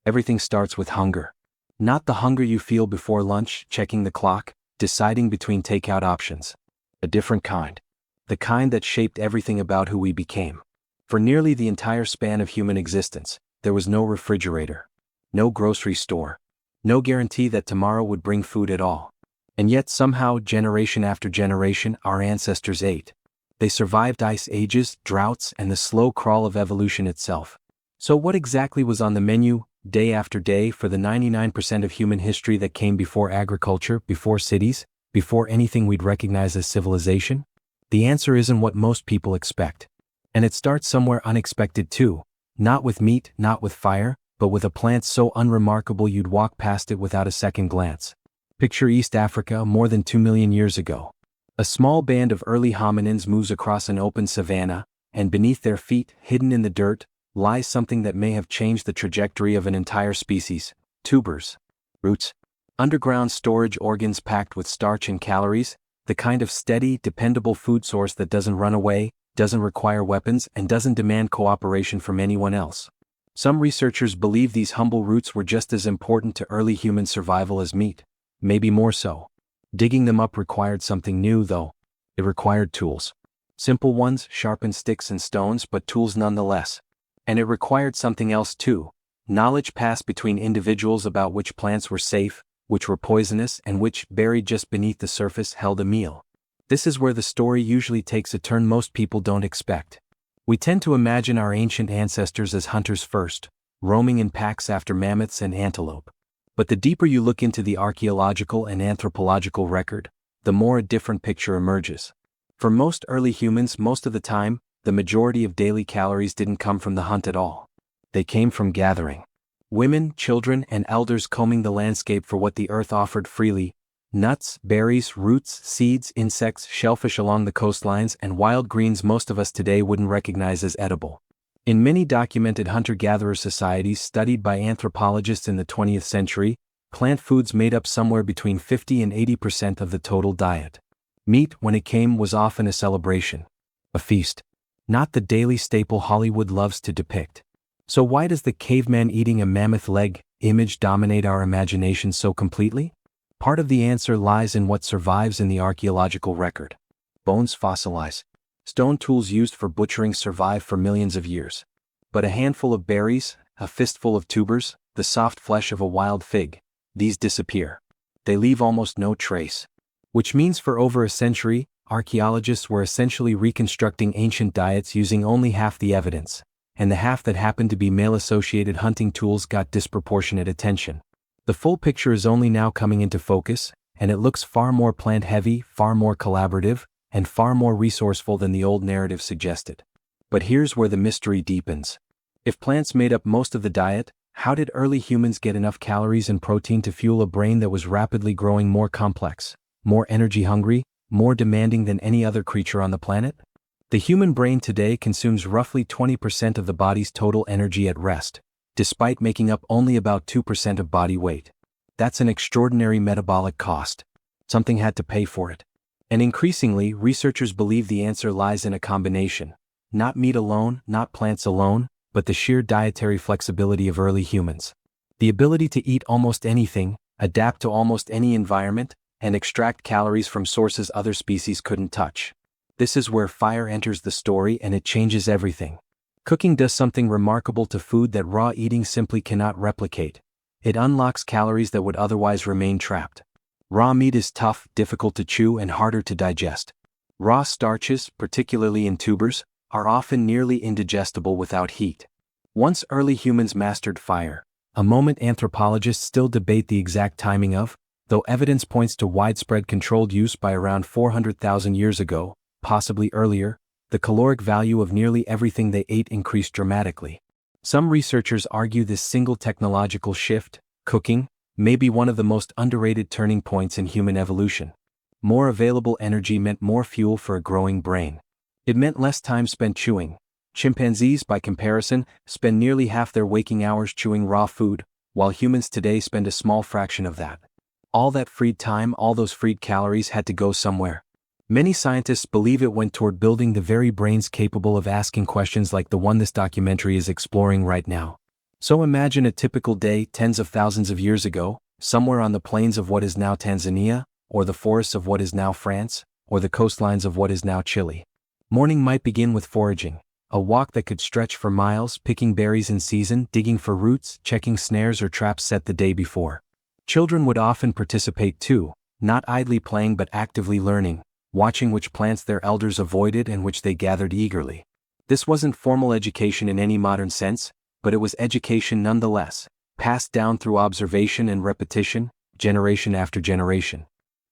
Everything starts with hunger. Not the hunger you feel before lunch, checking the clock, deciding between takeout options. A different kind. The kind that shaped everything about who we became. For nearly the entire span of human existence, there was no refrigerator, no grocery store, no guarantee that tomorrow would bring food at all. And yet somehow, generation after generation, our ancestors ate. They survived ice ages, droughts, and the slow crawl of evolution itself. So what exactly was on the menu, day after day, for the 99% of human history that came before agriculture, before cities, before anything we'd recognize as civilization? The answer isn't what most people expect. And it starts somewhere unexpected too. Not with meat, not with fire, but with a plant so unremarkable you'd walk past it without a second glance. Picture East Africa more than 2 million years ago. A small band of early hominins moves across an open savanna, and beneath their feet, hidden in the dirt, lies something that may have changed the trajectory of an entire species: tubers. Roots. Underground storage organs packed with starch and calories, the kind of steady, dependable food source that doesn't run away, doesn't require weapons, and doesn't demand cooperation from anyone else. Some researchers believe these humble roots were just as important to early human survival as meat, maybe more so. Digging them up required something new, though. It required tools. Simple ones, sharpened sticks and stones, but tools nonetheless. And it required something else too: knowledge passed between individuals about which plants were safe, which were poisonous, and which, buried just beneath the surface, held a meal. This is where the story usually takes a turn most people don't expect. We tend to imagine our ancient ancestors as hunters first, roaming in packs after mammoths and antelope. But the deeper you look into the archaeological and anthropological record, the more a different picture emerges. For most early humans, most of the time, the majority of daily calories didn't come from the hunt at all. They came from gathering. Women, children, and elders combing the landscape for what the earth offered freely: nuts, berries, roots, seeds, insects, shellfish along the coastlines, and wild greens most of us today wouldn't recognize as edible. In many documented hunter-gatherer societies studied by anthropologists in the 20th century, plant foods made up somewhere between 50 and 80% of the total diet. Meat, when it came, was often a celebration. A feast. Not the daily staple Hollywood loves to depict. So why does the caveman eating a mammoth leg image dominate our imagination so completely? Part of the answer lies in what survives in the archaeological record. Bones fossilize. Stone tools used for butchering survive for millions of years. But a handful of berries, a fistful of tubers, the soft flesh of a wild fig, these disappear. They leave almost no trace. Which means for over a century, archaeologists were essentially reconstructing ancient diets using only half the evidence, and the half that happened to be male-associated hunting tools got disproportionate attention. The full picture is only now coming into focus, and it looks far more plant-heavy, far more collaborative, and far more resourceful than the old narrative suggested. But here's where the mystery deepens. If plants made up most of the diet, how did early humans get enough calories and protein to fuel a brain that was rapidly growing more complex, more energy-hungry, more demanding than any other creature on the planet? The human brain today consumes roughly 20% of the body's total energy at rest, despite making up only about 2% of body weight. That's an extraordinary metabolic cost. Something had to pay for it. And increasingly, researchers believe the answer lies in a combination. Not meat alone, not plants alone, but the sheer dietary flexibility of early humans. The ability to eat almost anything, adapt to almost any environment, and extract calories from sources other species couldn't touch. This is where fire enters the story, and it changes everything. Cooking does something remarkable to food that raw eating simply cannot replicate. It unlocks calories that would otherwise remain trapped. Raw meat is tough, difficult to chew, and harder to digest. Raw starches, particularly in tubers, are often nearly indigestible without heat. Once early humans mastered fire, a moment anthropologists still debate the exact timing of, though evidence points to widespread controlled use by around 400,000 years ago, possibly earlier, the caloric value of nearly everything they ate increased dramatically. Some researchers argue this single technological shift, cooking, may be one of the most underrated turning points in human evolution. More available energy meant more fuel for a growing brain. It meant less time spent chewing. Chimpanzees, by comparison, spend nearly half their waking hours chewing raw food, while humans today spend a small fraction of that. All that freed time, all those freed calories had to go somewhere. Many scientists believe it went toward building the very brains capable of asking questions like the one this documentary is exploring right now. So imagine a typical day tens of thousands of years ago, somewhere on the plains of what is now Tanzania, or the forests of what is now France, or the coastlines of what is now Chile. Morning might begin with foraging, a walk that could stretch for miles, picking berries in season, digging for roots, checking snares or traps set the day before. Children would often participate too, not idly playing but actively learning, watching which plants their elders avoided and which they gathered eagerly. This wasn't formal education in any modern sense, but it was education nonetheless, passed down through observation and repetition, generation after generation.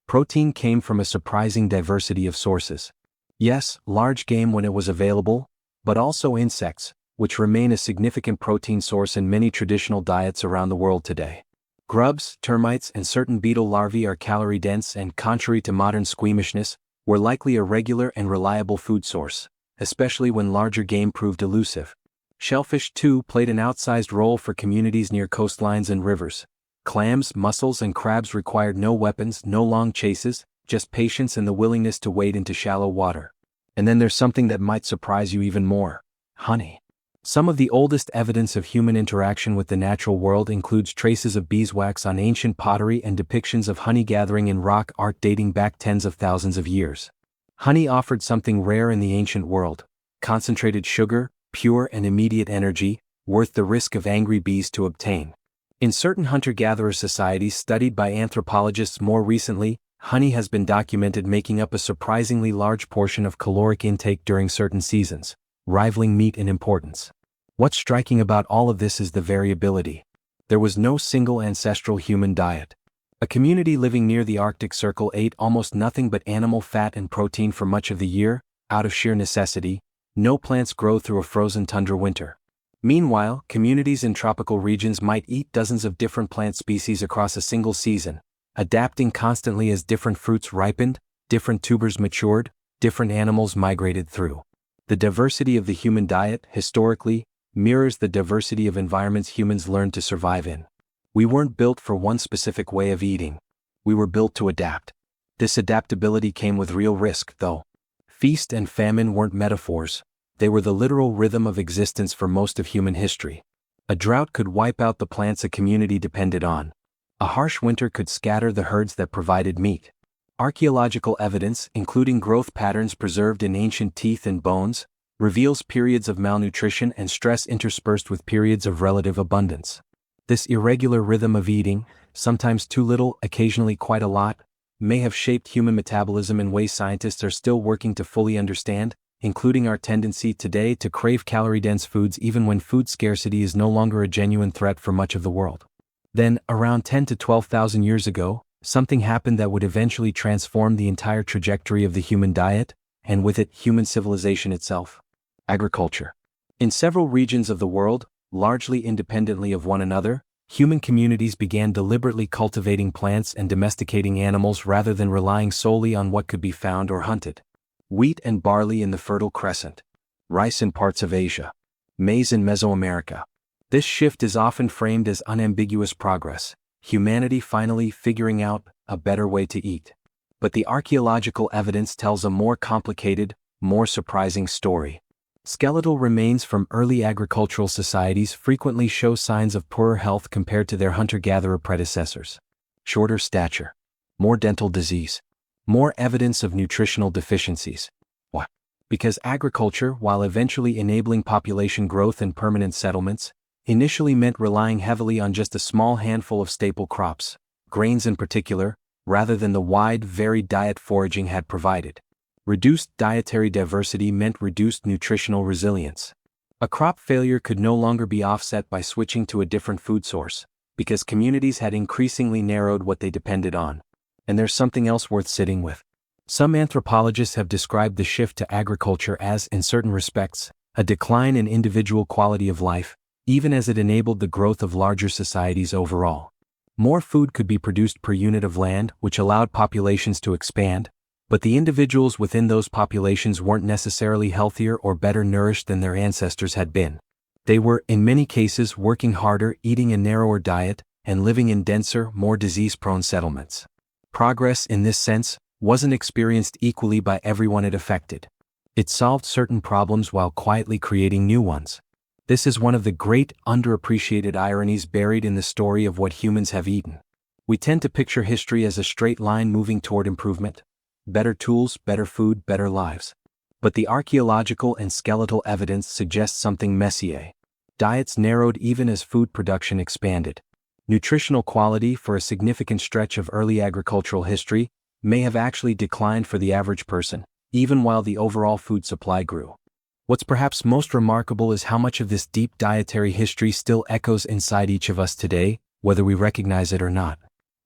Protein came from a surprising diversity of sources. Yes, large game when it was available, but also insects, which remain a significant protein source in many traditional diets around the world today. Grubs, termites, and certain beetle larvae are calorie-dense and, contrary to modern squeamishness, were likely a regular and reliable food source, especially when larger game proved elusive. Shellfish, too, played an outsized role for communities near coastlines and rivers. Clams, mussels, and crabs required no weapons, no long chases, just patience and the willingness to wade into shallow water. And then there's something that might surprise you even more: honey. Some of the oldest evidence of human interaction with the natural world includes traces of beeswax on ancient pottery and depictions of honey gathering in rock art dating back tens of thousands of years. Honey offered something rare in the ancient world: concentrated sugar, pure and immediate energy, worth the risk of angry bees to obtain. In certain hunter-gatherer societies studied by anthropologists more recently, honey has been documented making up a surprisingly large portion of caloric intake during certain seasons, rivaling meat in importance. What's striking about all of this is the variability. There was no single ancestral human diet. A community living near the Arctic Circle ate almost nothing but animal fat and protein for much of the year, out of sheer necessity. No plants grow through a frozen tundra winter. Meanwhile, communities in tropical regions might eat dozens of different plant species across a single season, adapting constantly as different fruits ripened, different tubers matured, different animals migrated through. The diversity of the human diet, historically, mirrors the diversity of environments humans learned to survive in. We weren't built for one specific way of eating. We were built to adapt. This adaptability came with real risk, though. Feast and famine weren't metaphors. They were the literal rhythm of existence for most of human history. A drought could wipe out the plants a community depended on. A harsh winter could scatter the herds that provided meat. Archaeological evidence, including growth patterns preserved in ancient teeth and bones, reveals periods of malnutrition and stress interspersed with periods of relative abundance. This irregular rhythm of eating, sometimes too little, occasionally quite a lot, may have shaped human metabolism in ways scientists are still working to fully understand, including our tendency today to crave calorie-dense foods even when food scarcity is no longer a genuine threat for much of the world. Then, around 10 to 12,000 years ago, something happened that would eventually transform the entire trajectory of the human diet, and with it, human civilization itself. Agriculture. In several regions of the world, largely independently of one another, human communities began deliberately cultivating plants and domesticating animals rather than relying solely on what could be found or hunted. Wheat and barley in the Fertile Crescent. Rice in parts of Asia. Maize in Mesoamerica. This shift is often framed as unambiguous progress, humanity finally figuring out a better way to eat. But the archaeological evidence tells a more complicated, more surprising story. Skeletal remains from early agricultural societies frequently show signs of poorer health compared to their hunter-gatherer predecessors. Shorter stature. More dental disease. More evidence of nutritional deficiencies. Why? Because agriculture, while eventually enabling population growth and permanent settlements, initially meant relying heavily on just a small handful of staple crops, grains in particular, rather than the wide, varied diet foraging had provided. Reduced dietary diversity meant reduced nutritional resilience. A crop failure could no longer be offset by switching to a different food source, because communities had increasingly narrowed what they depended on. And there's something else worth sitting with. Some anthropologists have described the shift to agriculture as, in certain respects, a decline in individual quality of life, even as it enabled the growth of larger societies overall. More food could be produced per unit of land, which allowed populations to expand, but the individuals within those populations weren't necessarily healthier or better nourished than their ancestors had been. They were, in many cases, working harder, eating a narrower diet, and living in denser, more disease-prone settlements. Progress, in this sense, wasn't experienced equally by everyone it affected. It solved certain problems while quietly creating new ones. This is one of the great underappreciated ironies buried in the story of what humans have eaten. We tend to picture history as a straight line moving toward improvement. Better tools, better food, better lives. But the archaeological and skeletal evidence suggests something messier. Diets narrowed even as food production expanded. Nutritional quality for a significant stretch of early agricultural history may have actually declined for the average person, even while the overall food supply grew. What's perhaps most remarkable is how much of this deep dietary history still echoes inside each of us today, whether we recognize it or not.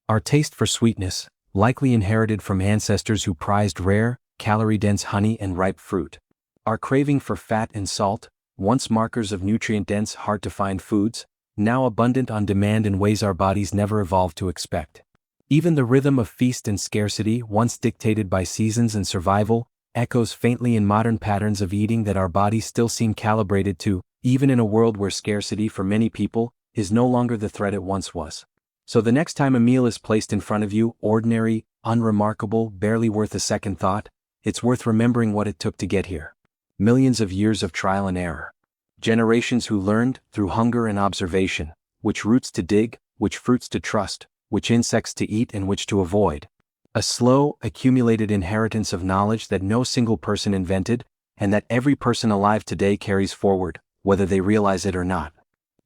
Our taste for sweetness, likely inherited from ancestors who prized rare, calorie-dense honey and ripe fruit. Our craving for fat and salt, once markers of nutrient-dense, hard-to-find foods, now abundant on demand in ways our bodies never evolved to expect. Even the rhythm of feast and scarcity, once dictated by seasons and survival, echoes faintly in modern patterns of eating that our bodies still seem calibrated to, even in a world where scarcity for many people is no longer the threat it once was. So the next time a meal is placed in front of you, ordinary, unremarkable, barely worth a second thought, it's worth remembering what it took to get here. Millions of years of trial and error. Generations who learned, through hunger and observation, which roots to dig, which fruits to trust, which insects to eat and which to avoid. A slow, accumulated inheritance of knowledge that no single person invented, and that every person alive today carries forward, whether they realize it or not.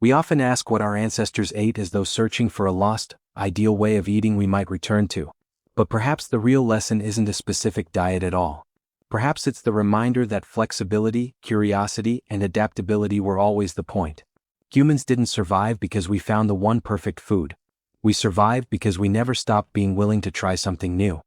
We often ask what our ancestors ate as though searching for a lost, ideal way of eating we might return to. But perhaps the real lesson isn't a specific diet at all. Perhaps it's the reminder that flexibility, curiosity, and adaptability were always the point. Humans didn't survive because we found the one perfect food. We survived because we never stopped being willing to try something new.